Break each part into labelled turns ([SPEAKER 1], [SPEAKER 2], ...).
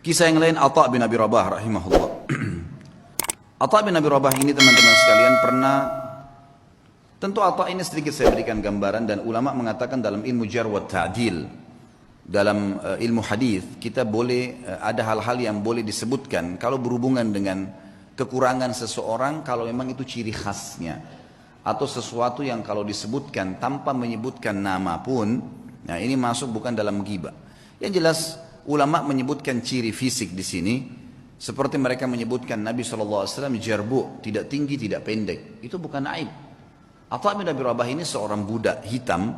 [SPEAKER 1] Kisah yang lain Atha bin Abi Rabah rahimahullah. Atha bin Abi Rabah ini teman-teman sekalian pernah, tentu Atha ini sedikit saya berikan gambaran, dan ulama mengatakan dalam ilmu jarh wa ta'dil, dalam ilmu hadis kita boleh ada hal-hal yang boleh disebutkan kalau berhubungan dengan kekurangan seseorang, kalau memang itu ciri khasnya, atau sesuatu yang kalau disebutkan tanpa menyebutkan nama pun, nah ini masuk bukan dalam ghibah. Yang jelas ulama menyebutkan ciri fisik di sini, seperti mereka menyebutkan Nabi SAW jarbu, tidak tinggi tidak pendek, itu bukan aib. Atha bin Abi Rabah ini seorang budak hitam,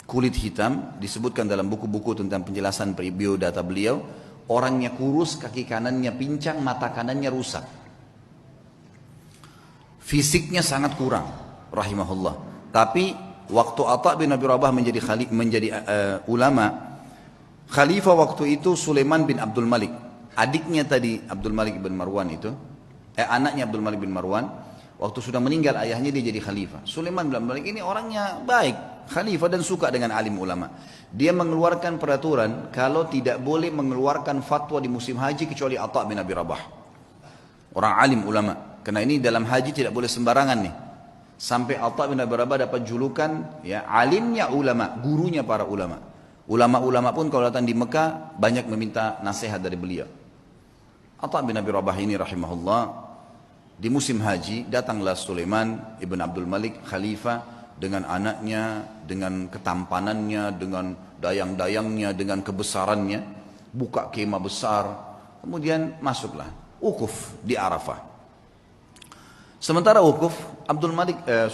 [SPEAKER 1] kulit hitam, disebutkan dalam buku-buku tentang penjelasan biodata beliau, orangnya kurus, kaki kanannya pincang, mata kanannya rusak. Fisiknya sangat kurang, rahimahullah. Tapi waktu Atha bin Abi Rabah menjadi ulama, khalifah waktu itu Sulaiman bin Abdul Malik, adiknya tadi Abdul Malik bin Marwan itu, anaknya Abdul Malik bin Marwan, waktu sudah meninggal ayahnya dia jadi khalifah. Sulaiman bin Abdul Malik ini orangnya baik, khalifah dan suka dengan alim ulama. Dia mengeluarkan peraturan kalau tidak boleh mengeluarkan fatwa di musim haji kecuali Atha bin Abi Rabah, orang alim ulama. Karena ini dalam haji tidak boleh sembarangan nih. Sampai Atha bin Abi Rabah dapat julukan ya alimnya ulama, gurunya para ulama. Ulama-ulama pun kalau datang di Mekah banyak meminta nasihat dari beliau. Atha bin Abi Rabah ini rahimahullah, di musim haji datanglah Sulaiman ibn Abdul Malik khalifah dengan anaknya, dengan ketampanannya, dengan dayang-dayangnya, dengan kebesarannya, buka kemah besar, kemudian masuklah wukuf di Arafah. Sementara wukuf,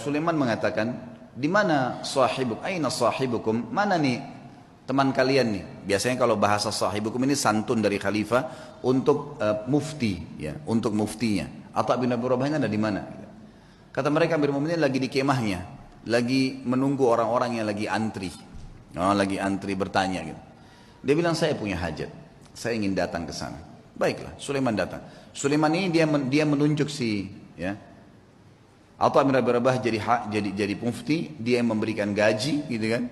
[SPEAKER 1] Sulaiman mengatakan, di mana sahibuk, aina sahibukum, mana nih teman kalian nih? Biasanya kalau bahasa sahibukum ini santun dari khalifah untuk mufti, ya, untuk muftinya. Atha bin Abi Rabah ada di mana? Kata mereka, Amirul Mukminin lagi di kemahnya, lagi menunggu orang-orang yang lagi antri, lagi antri bertanya gitu. Dia bilang, saya punya hajat, saya ingin datang ke sana. Baiklah, Sulaiman datang. Sulaiman ini dia menunjuk si, ya, Atha bin Abi Rabah jadi mufti, dia yang memberikan gaji, gitu kan,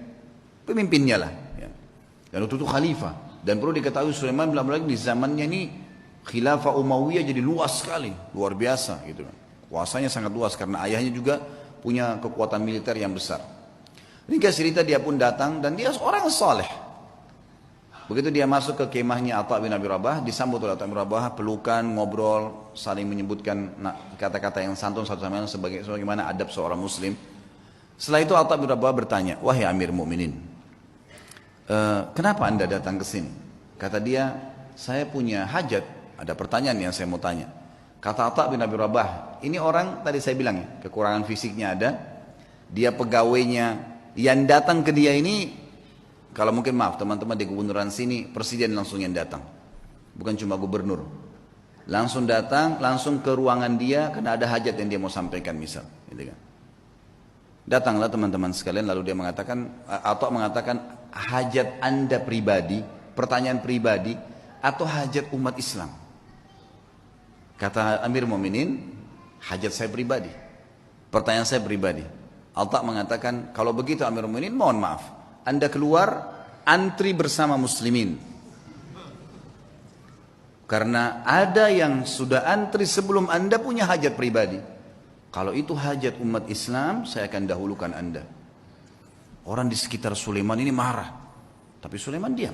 [SPEAKER 1] pemimpinnya lah. Ya. Dan waktu itu khalifah. Dan perlu diketahui Sulaiman bin Abdul Malik di zamannya ini khilafah Umayyah jadi luas sekali, luar biasa, gitu kan. Kuasanya sangat luas karena ayahnya juga punya kekuatan militer yang besar. Ringkas cerita, dia pun datang dan dia seorang saleh. Begitu dia masuk ke kemahnya Atha bin Abi Rabah, disambut oleh Atha bin Abi Rabah, pelukan, ngobrol, saling menyebutkan kata-kata yang santun satu sama lain sebagaimana adab seorang muslim. Setelah itu Atha bin Abi Rabah bertanya, wahai Amir Mukminin, kenapa anda datang ke sini? Kata dia, saya punya hajat, ada pertanyaan yang saya mau tanya. Kata Atha bin Abi Rabah, ini orang tadi saya bilang ya, kekurangan fisiknya ada, dia pegawainya, yang datang ke dia ini, kalau mungkin maaf teman-teman di gubernuran sini, presiden langsung yang datang, bukan cuma gubernur. Langsung datang, langsung ke ruangan dia karena ada hajat yang dia mau sampaikan misal, gitu kan. Datanglah teman-teman sekalian, lalu dia mengatakan, atau mengatakan hajat anda pribadi, pertanyaan pribadi, atau hajat umat Islam? Kata Amir Mu'minin, hajat saya pribadi, pertanyaan saya pribadi. Atha mengatakan, kalau begitu Amir Mu'minin, mohon maaf, anda keluar antri bersama muslimin. Karena ada yang sudah antri sebelum anda punya hajat pribadi. Kalau itu hajat umat Islam, saya akan dahulukan anda. Orang di sekitar Sulaiman ini marah. Tapi Sulaiman diam.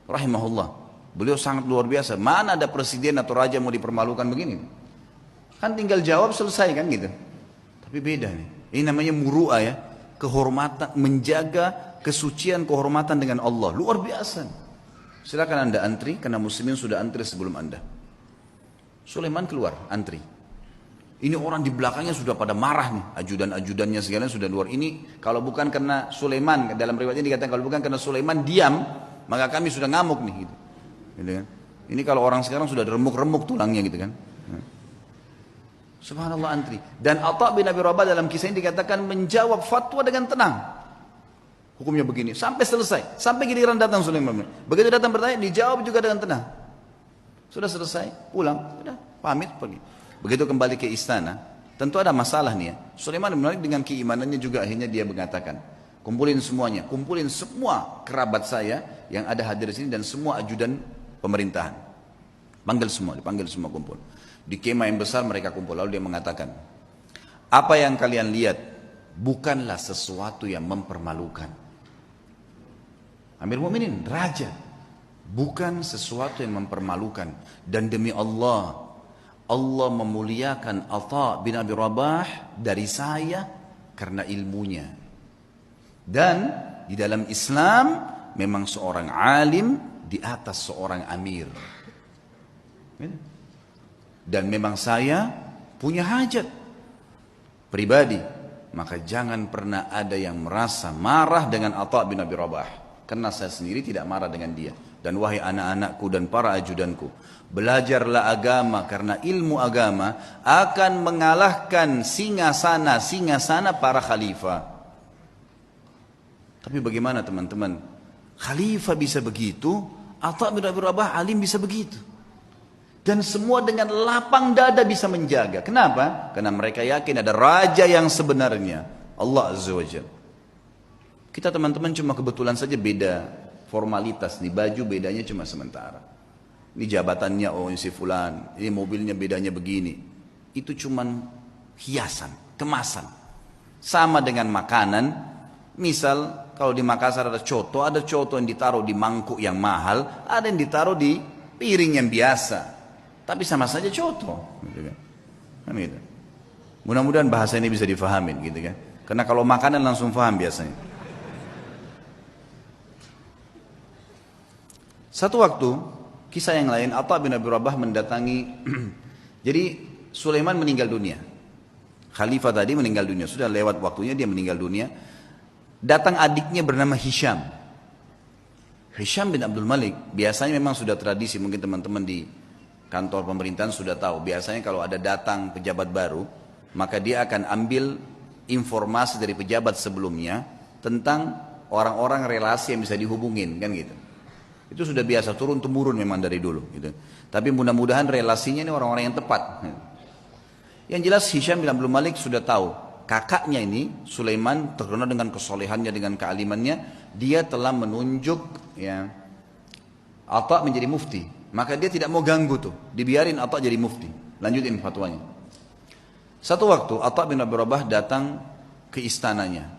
[SPEAKER 1] Rahimahullah. Beliau sangat luar biasa. Mana ada presiden atau raja mau dipermalukan begini? Kan tinggal jawab selesai kan gitu. Tapi beda nih. Ini namanya muru'ah ya. Kehormatan, menjaga kesucian kehormatan dengan Allah. Luar biasa. Silakan anda antri, karena muslimin sudah antri sebelum anda. Sulaiman keluar, antri. Ini orang di belakangnya sudah pada marah nih. Ajudan-ajudannya segala sudah luar. Ini kalau bukan karena Sulaiman, dalam riwayatnya dikatakan kalau bukan karena Sulaiman diam, maka kami sudah ngamuk nih. Gitu. Gitu kan? Ini kalau orang sekarang sudah remuk-remuk tulangnya gitu kan. Subhanallah antri. Dan Atha bin Abi Rabah dalam kisah ini dikatakan menjawab fatwa dengan tenang. Hukumnya begini, sampai selesai. Sampai giliran datang Sulaiman. Begitu datang bertanya, dijawab juga dengan tenang. Sudah selesai, pulang, sudah pamit pergi. Begitu kembali ke istana, tentu ada masalah nih ya. Sulaiman bin Malik dengan keimanannya juga akhirnya dia mengatakan, kumpulin semuanya, kumpulin semua kerabat saya yang ada hadir di sini dan semua ajudan pemerintahan. Dipanggil semua kumpul. Di kemah yang besar mereka kumpul. Lalu dia mengatakan, apa yang kalian lihat bukanlah sesuatu yang mempermalukan. Amir Mu'minin, raja, bukan sesuatu yang mempermalukan. Dan demi Allah, Allah memuliakan Atha bin Abi Rabah dari saya karena ilmunya. Dan di dalam Islam memang seorang alim di atas seorang amir. Dan memang saya punya hajat pribadi, maka jangan pernah ada yang merasa marah dengan Atha bin Abi Rabah, karena saya sendiri tidak marah dengan dia. Dan wahai anak-anakku dan para ajudanku, belajarlah agama, karena ilmu agama akan mengalahkan singasana para khalifah. Tapi bagaimana teman-teman, khalifah bisa begitu, Atha bin Abi Rabah alim bisa begitu. Dan semua dengan lapang dada bisa menjaga. Kenapa? Karena mereka yakin ada raja yang sebenarnya, Allah Azza wa Jalla. Kita teman-teman cuma kebetulan saja beda formalitas nih, baju bedanya cuma sementara. Ini jabatannya, oh ini si fulan, ini mobilnya bedanya begini. Itu cuma hiasan, kemasan. Sama dengan makanan, misal kalau di Makassar ada coto yang ditaruh di mangkuk yang mahal, ada yang ditaruh di piring yang biasa. Tapi sama saja coto, gitu kan gitu. Mudah-mudahan bahasa ini bisa difahamin, gitu kan. Karena kalau makanan langsung paham biasanya. Satu waktu, kisah yang lain, Atha bin Abi Rabah mendatangi. Jadi Sulaiman meninggal dunia. Khalifah tadi meninggal dunia, sudah lewat waktunya dia meninggal dunia. Datang adiknya bernama Hisham. Hisham bin Abdul Malik, biasanya memang sudah tradisi, mungkin teman-teman di kantor pemerintahan sudah tahu, biasanya kalau ada datang pejabat baru, maka dia akan ambil informasi dari pejabat sebelumnya tentang orang-orang relasi yang bisa dihubungin, kan gitu. Itu sudah biasa, turun-temurun memang dari dulu gitu. Tapi mudah-mudahan relasinya ini orang-orang yang tepat. Yang jelas Hisham bin Abdul Malik sudah tahu, kakaknya ini Sulaiman terkenal dengan kesolehannya, dengan kealimannya, dia telah menunjuk ya Atha menjadi mufti. Maka dia tidak mau ganggu tuh, dibiarin Atha jadi mufti, lanjutin fatwanya. Satu waktu Atha bin Abi Rabah datang ke istananya.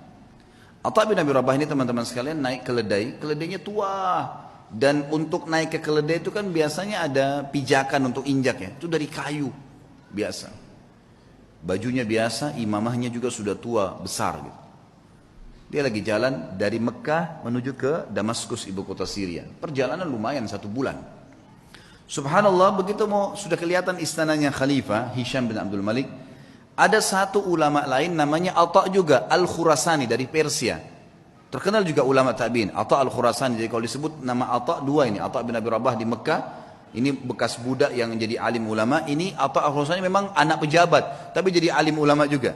[SPEAKER 1] Atha bin Abi Rabah ini teman-teman sekalian naik keledai, keledainya tua. Dan untuk naik ke keledai itu kan biasanya ada pijakan untuk injak ya, itu dari kayu biasa. Bajunya biasa, imamahnya juga sudah tua, besar gitu. Dia lagi jalan dari Mekah menuju ke Damaskus, ibu kota Syria. Perjalanan lumayan 1 bulan. Subhanallah, begitu sudah kelihatan istananya Khalifah Hisham bin Abdul Malik, ada satu ulama lain namanya Atha juga Al-Khurasani dari Persia. Terkenal juga ulama tabi'in, Atha Al-Khurasani. Jadi kalau disebut nama Atha dua ini, Atha bin Abi Rabah di Mekah, ini bekas budak yang jadi alim ulama, ini Atha Al-Khurasani memang anak pejabat, tapi jadi alim ulama juga.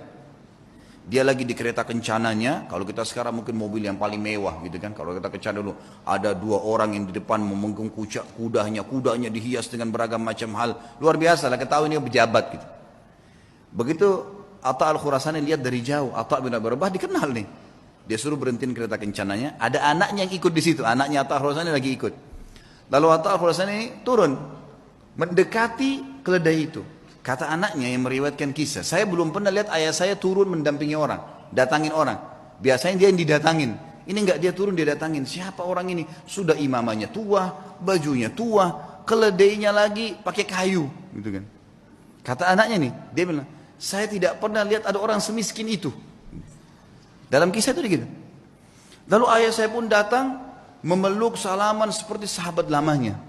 [SPEAKER 1] Dia lagi di kereta kencananya, kalau kita sekarang mungkin mobil yang paling mewah gitu kan. Kalau kita kencana dulu, ada 2 orang yang di depan memegang kudanya dihias dengan beragam macam hal. Luar biasa lah, ketahui ini pejabat gitu. Begitu Atha Al-Khurasani lihat dari jauh, Atha bin Abi Rabah dikenal nih. Dia suruh berhentiin kereta kencananya, ada anaknya yang ikut di situ, anaknya Atha Al-Khurasani lagi ikut. Lalu Atha Al-Khurasani turun, mendekati keledai itu. Kata anaknya yang meriwayatkan kisah, saya belum pernah lihat ayah saya turun mendampingi orang, datangin orang. Biasanya dia yang didatangin. Ini enggak, dia turun dia datangin. Siapa orang ini? Sudah imamahnya tua, bajunya tua, keledainya lagi pakai kayu, gitu kan. Kata anaknya nih, dia bilang, saya tidak pernah lihat ada orang semiskin itu. Dalam kisah itu gitu. Lalu ayah saya pun datang memeluk salaman seperti sahabat lamanya.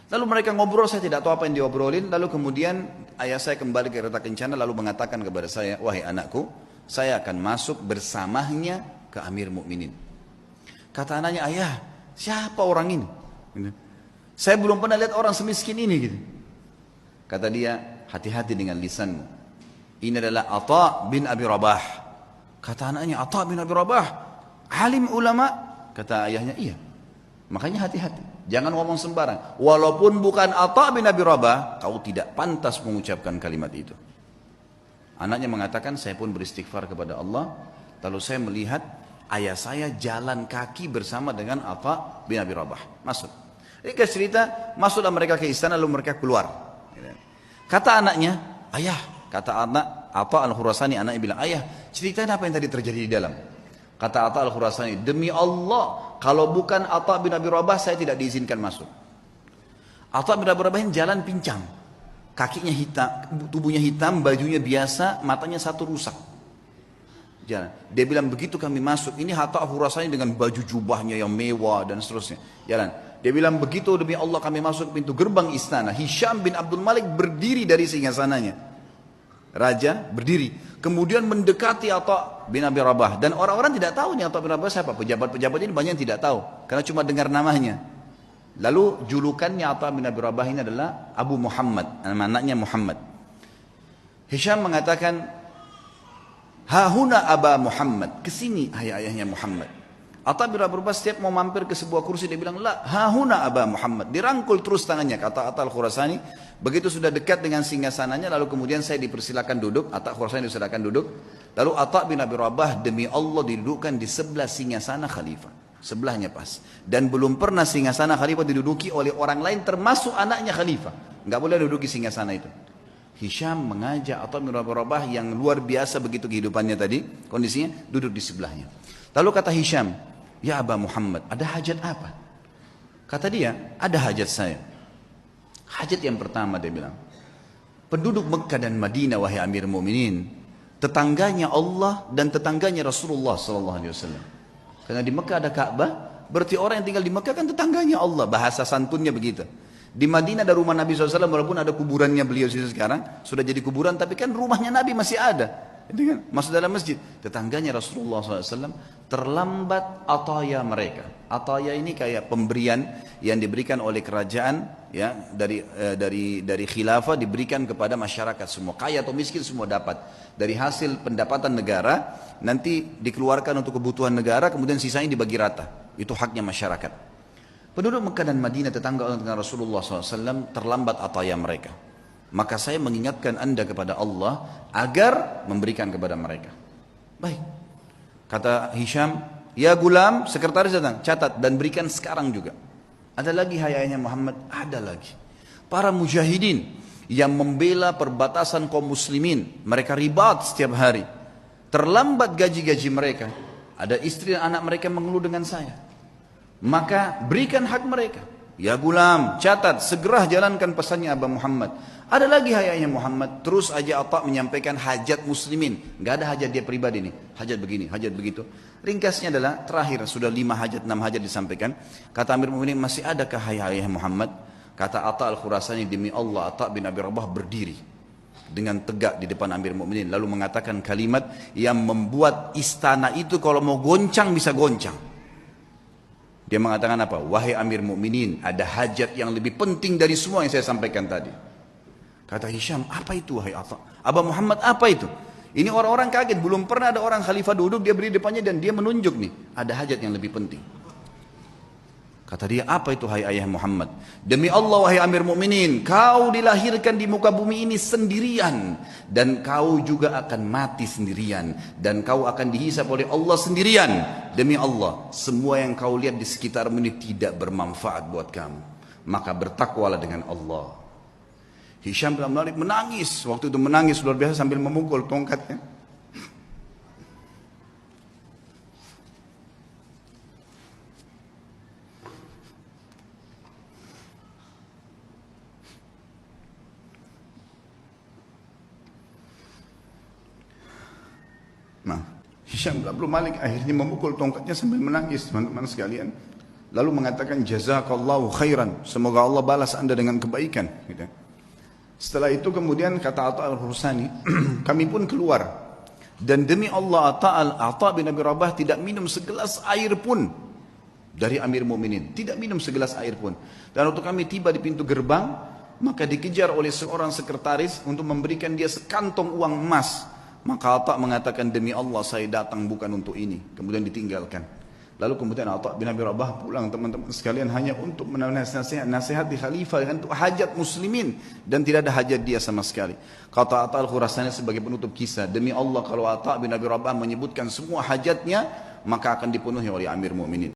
[SPEAKER 1] Lalu mereka ngobrol, saya tidak tahu apa yang diobrolin. Lalu kemudian ayah saya kembali ke kereta kencana lalu mengatakan kepada saya, wahai anakku, saya akan masuk bersamanya ke Amir Mukminin. Kata anaknya, ayah, siapa orang ini? Saya belum pernah lihat orang semiskin ini gitu. Kata dia, hati-hati dengan lisanmu. Ini adalah Atha bin Abi Rabah. Kata anaknya, Atha bin Abi Rabah, alim ulama. Kata ayahnya, iya. Makanya hati-hati. Jangan ngomong sembarang. Walaupun bukan Atha bin Abi Rabah, kau tidak pantas mengucapkan kalimat itu. Anaknya mengatakan, saya pun beristighfar kepada Allah. Lalu saya melihat ayah saya jalan kaki bersama dengan Atha bin Abi Rabah. Masuk. Ringkas cerita, masuklah mereka ke istana lalu mereka keluar. Kata anaknya, ayah, kata anak Atha al-Khurasani, anaknya bilang, ayah, ceritain apa yang tadi terjadi di dalam. Kata Atha al-Khurasani, demi Allah, kalau bukan Atha bin Abi Rabah, saya tidak diizinkan masuk. Atha bin Abi Rabah jalan pincang, kakinya hitam, tubuhnya hitam, bajunya biasa, matanya satu rusak. Jalan. Dia bilang, begitu kami masuk, ini Atha al-Khurasani dengan baju jubahnya yang mewah dan seterusnya. Jalan. Dia bilang, begitu demi Allah kami masuk pintu gerbang istana, Hisham bin Abdul Malik berdiri dari singgasananya. Raja berdiri. Kemudian mendekati Atha bin Abi Rabah. Dan orang-orang tidak tahu nih Atha bin Rabah siapa. Pejabat-pejabat ini banyak yang tidak tahu. Karena cuma dengar namanya. Lalu julukannya Atha bin Abi Rabah ini adalah Abu Muhammad. Anaknya Muhammad. Hisham mengatakan, hahuna Aba Muhammad. Kesini ayahnya Muhammad. Atha bin Abi Rabah setiap mau mampir ke sebuah kursi dia bilang, la, hahuna Aba Muhammad. Dirangkul terus tangannya, kata Atha al-Khurasani. Begitu sudah dekat dengan singgasananya, lalu kemudian saya dipersilakan duduk. Atha al-Khurasani dipersilakan duduk. Lalu Atha bin Abi Rabah demi Allah didudukkan di sebelah singgasana khalifah. Sebelahnya pas. Dan belum pernah singgasana khalifah diduduki oleh orang lain termasuk anaknya khalifah. Enggak boleh duduki singgasana itu. Hisham mengajak Atha bin Abi Rabah yang luar biasa begitu kehidupannya tadi, kondisinya duduk di sebelahnya. Lalu kata Hisham, ya Aba Muhammad, ada hajat apa? Kata dia, ada hajat saya. Hajat yang pertama dia bilang, penduduk Mekah dan Madinah wahai Amir Mu'minin, tetangganya Allah dan tetangganya Rasulullah SAW. Karena di Mekah ada Ka'bah, berarti orang yang tinggal di Mekah kan tetangganya Allah, bahasa santunnya begitu. Di Madinah ada rumah Nabi SAW, walaupun ada kuburannya beliau sekarang, sudah jadi kuburan, tapi kan rumahnya Nabi masih ada. Itu kan masuk dalam masjid. Tetangganya Rasulullah SAW terlambat ataya mereka. Ataya ini kayak pemberian yang diberikan oleh kerajaan, ya, dari khilafah diberikan kepada masyarakat semua, kaya atau miskin semua dapat. Dari hasil pendapatan negara nanti dikeluarkan untuk kebutuhan negara, kemudian sisanya dibagi rata. Itu haknya masyarakat. Penduduk Mekah dan Madinah tetangga dengan Rasulullah SAW terlambat ataya mereka. Maka saya mengingatkan anda kepada Allah agar memberikan kepada mereka. Baik. Kata Hisham, ya gulam, sekretaris datang, catat dan berikan sekarang juga. Ada lagi hayanya Muhammad, ada lagi. Para mujahidin yang membela perbatasan kaum muslimin, mereka ribat setiap hari. Terlambat gaji-gaji mereka. Ada istri dan anak mereka mengeluh dengan saya. Maka berikan hak mereka. Ya gulam, catat, segera jalankan pesannya Aba Muhammad. Ada lagi hayanya Muhammad, terus aja Atha menyampaikan hajat muslimin. Gak ada hajat dia pribadi nih, hajat begini, hajat begitu. Ringkasnya adalah, terakhir sudah 5 hajat, 6 hajat disampaikan. Kata Amir Mu'minin, masih adakah hayat Muhammad? Kata Atha al-Khurasani, demi Allah, Atha bin Abi Rabah berdiri dengan tegak di depan Amir Mu'minin. Lalu mengatakan kalimat yang membuat istana itu kalau mau goncang bisa goncang. Dia mengatakan apa? Wahai Amir Mu'minin, ada hajat yang lebih penting dari semua yang saya sampaikan tadi. Kata Hisham, apa itu wahai Atha? Aba Muhammad, apa itu? Ini orang-orang kaget, belum pernah ada orang khalifah duduk, dia berdiri depannya dan dia menunjuk nih, ada hajat yang lebih penting. Kata dia, apa itu hai ayah Muhammad? Demi Allah wahai Amir Mu'minin, kau dilahirkan di muka bumi ini sendirian. Dan kau juga akan mati sendirian. Dan kau akan dihisap oleh Allah sendirian. Demi Allah, semua yang kau lihat di sekitarmu ini tidak bermanfaat buat kamu. Maka bertakwalah dengan Allah. Hisham bin Abdul Malik menangis. Waktu itu menangis luar biasa sambil memukul tongkatnya. Nah, Hisham bin Abdul Malik akhirnya memukul tongkatnya sambil menangis, teman-teman sekalian. Lalu mengatakan jazakallahu khairan, semoga Allah balas anda dengan kebaikan, gitu. Setelah itu kemudian kata Atha al-Khurasani, kami pun keluar. Dan demi Allah Atha bin Abi Rabah tidak minum segelas air pun dari Amir Mu'minin. Tidak minum segelas air pun. Dan waktu kami tiba di pintu gerbang, maka dikejar oleh seorang sekretaris untuk memberikan dia sekantong uang emas. Maka Atha mengatakan, demi Allah saya datang bukan untuk ini. Kemudian ditinggalkan. Lalu kemudian Atha bin Abi Rabah pulang, teman-teman sekalian, hanya untuk menasihati khalifah untuk hajat muslimin, dan tidak ada hajat dia sama sekali. Kata Atha al-Khurasani sebagai penutup kisah, demi Allah kalau Atha bin Abi Rabah menyebutkan semua hajatnya, maka akan dipenuhi oleh Amir Mu'minin.